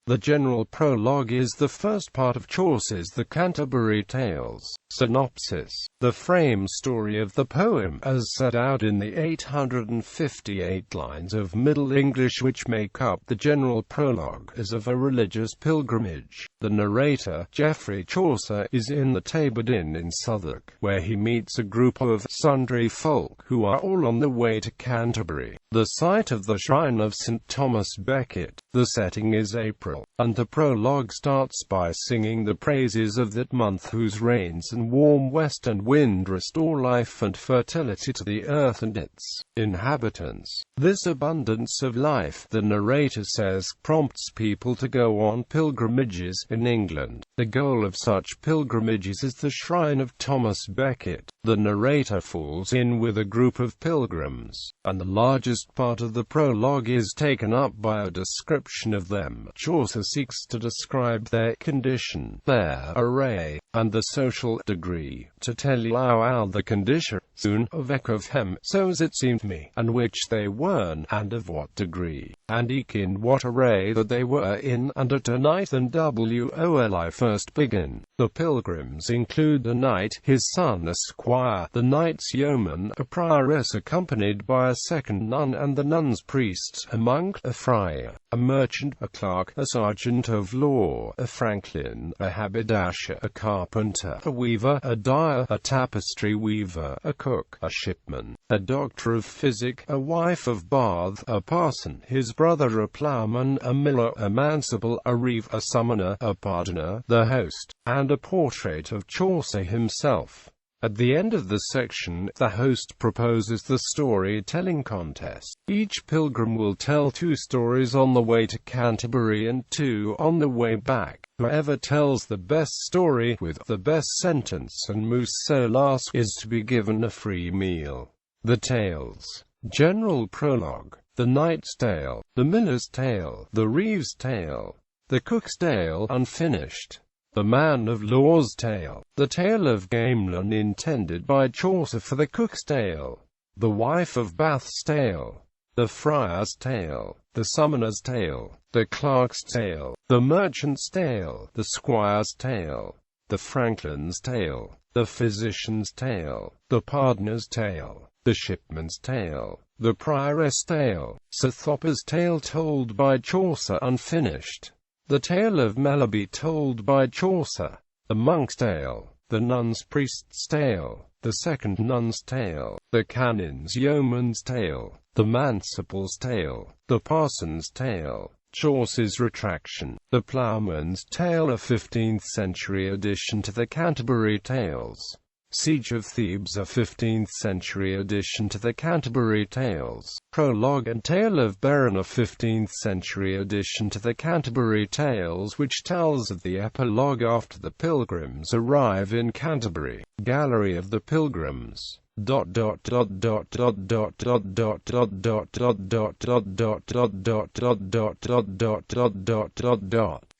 The General Prologue is the first part of Chaucer's The Canterbury Tales. Synopsis. The frame story of the poem, as set out in the 858 lines of Middle English which make up the General Prologue, is of a religious pilgrimage. The narrator, Geoffrey Chaucer, is in the Tabard Inn in Southwark, where he meets a group of sundry folk, who are all on the way to Canterbury, the site of the shrine of St. Thomas Becket. The setting is April, and the prologue starts by singing the praises of that month whose rains and warm western wind restore life and fertility to the earth and its inhabitants. This abundance of life, the narrator says, prompts people to go on pilgrimages in England. The goal of such pilgrimages is the shrine of Thomas Becket. The narrator falls in with a group of pilgrims, and the largest part of the prologue is taken up by a description of them. Chaucer seeks to describe their condition, their array, and the social degree. To tell you how the condition, soon of hem, so as it seemed me, and which they were, and of what degree, and eke in what array that they were in, and at a night and wol I first begin. The pilgrims include the knight, his son, a squire, the knight's yeoman, a prioress accompanied by a second nun, and the nun's priests, a monk, a friar, a merchant, a clerk, a sergeant of law, a franklin, a haberdasher, a carpenter, a weaver, a dyer, a tapestry weaver, a cook, a shipman, a doctor of physic, a wife of Bath, a parson, his brother a ploughman, a miller, a manciple, a reeve, a summoner, a pardoner, the host, and a portrait of Chaucer himself. At the end of the section, the host proposes the storytelling contest. Each pilgrim will tell 2 stories on the way to Canterbury and 2 on the way back. Whoever tells the best story, with the best sentence and mousse solace, is to be given a free meal. The Tales. General Prologue. The Knight's Tale, the Miller's Tale, the Reeve's Tale, the Cook's Tale unfinished, the Man of Law's Tale, the Tale of Gamelin intended by Chaucer for the Cook's Tale, the Wife of Bath's Tale, the Friar's Tale, the Summoner's Tale, the Clerk's Tale, the Merchant's Tale, the Squire's Tale, the Franklin's Tale, the Physician's Tale, the Pardoner's Tale, the Shipman's Tale, the Prioress' Tale, Sir Thopper's Tale told by Chaucer unfinished, the Tale of Melody told by Chaucer, the Monk's Tale, the Nun's Priest's Tale, the Second Nun's Tale, the Canon's Yeoman's Tale, the Manciple's Tale, the Parson's Tale, Chaucer's Retraction, the Ploughman's Tale, a 15th century addition to the Canterbury Tales. Siege of Thebes, a 15th century addition to the Canterbury Tales. Prologue and Tale of Beron, a 15th century addition to the Canterbury Tales, which tells of the epilogue after the pilgrims arrive in Canterbury. Gallery of the Pilgrims.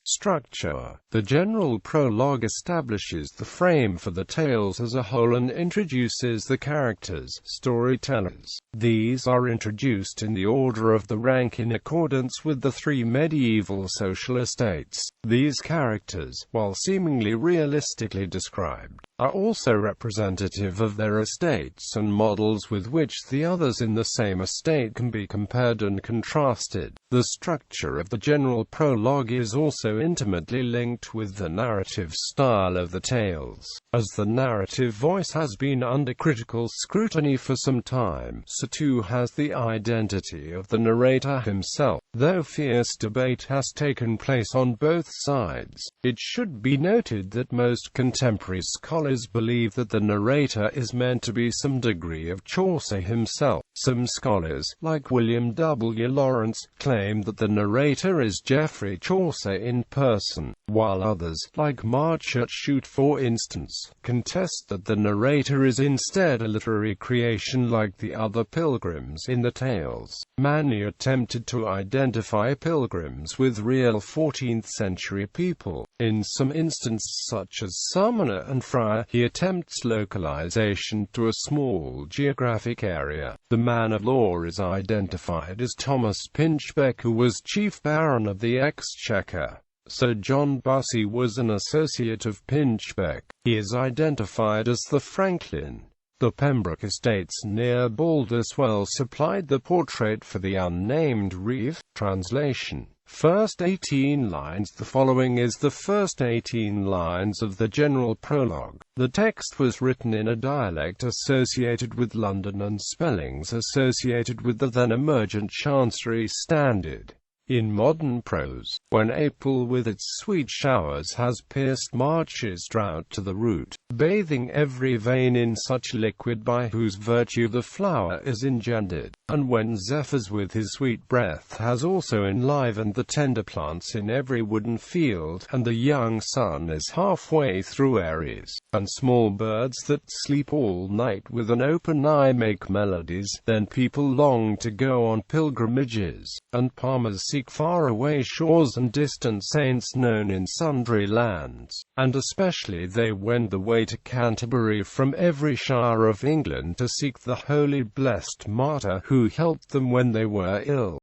Structure. The General Prologue establishes the frame for the tales as a whole and introduces the characters, storytellers. These are introduced in the order of the rank in accordance with the 3 medieval social estates. These characters, while seemingly realistically described, are also representative of their estates and models with which the others in the same estate can be compared and contrasted. The structure of the General Prologue is also intimately linked with the narrative style of the tales. As the narrative voice has been under critical scrutiny for some time, so too has the identity of the narrator himself. Though fierce debate has taken place on both sides, it should be noted that most contemporary scholars believe that the narrator is meant to be some degree of Chaucer himself. Some scholars, like William W. Lawrence, claim that the narrator is Geoffrey Chaucer in person, while others, like Marchart Chute for instance, contest that the narrator is instead a literary creation like the other pilgrims in the tales. Many attempted to identify pilgrims with real 14th century people, in some instances such as Summoner and Friar. shire, he attempts localization to a small geographic area. The man of law is identified as Thomas Pinchbeck, who was Chief Baron of the Exchequer. Sir John Bussey was an associate of Pinchbeck. He is identified as the Franklin. The Pembroke estates near Baldeswell supplied the portrait for the unnamed reeve. Translation. First 18 lines. The following is the first 18 lines of the General Prologue. The text was written in a dialect associated with London and spellings associated with the then emergent Chancery standard. In modern prose, when April with its sweet showers has pierced March's drought to the root, bathing every vein in such liquid by whose virtue the flower is engendered, and when Zephyrs with his sweet breath has also enlivened the tender plants in every wooden field, and the young sun is halfway through Aries, and small birds that sleep all night with an open eye make melodies, then people long to go on pilgrimages, and palmers seek far-away shores and distant saints known in sundry lands, and especially they wend the way to Canterbury from every shire of England to seek the holy blessed martyr who helped them when they were ill.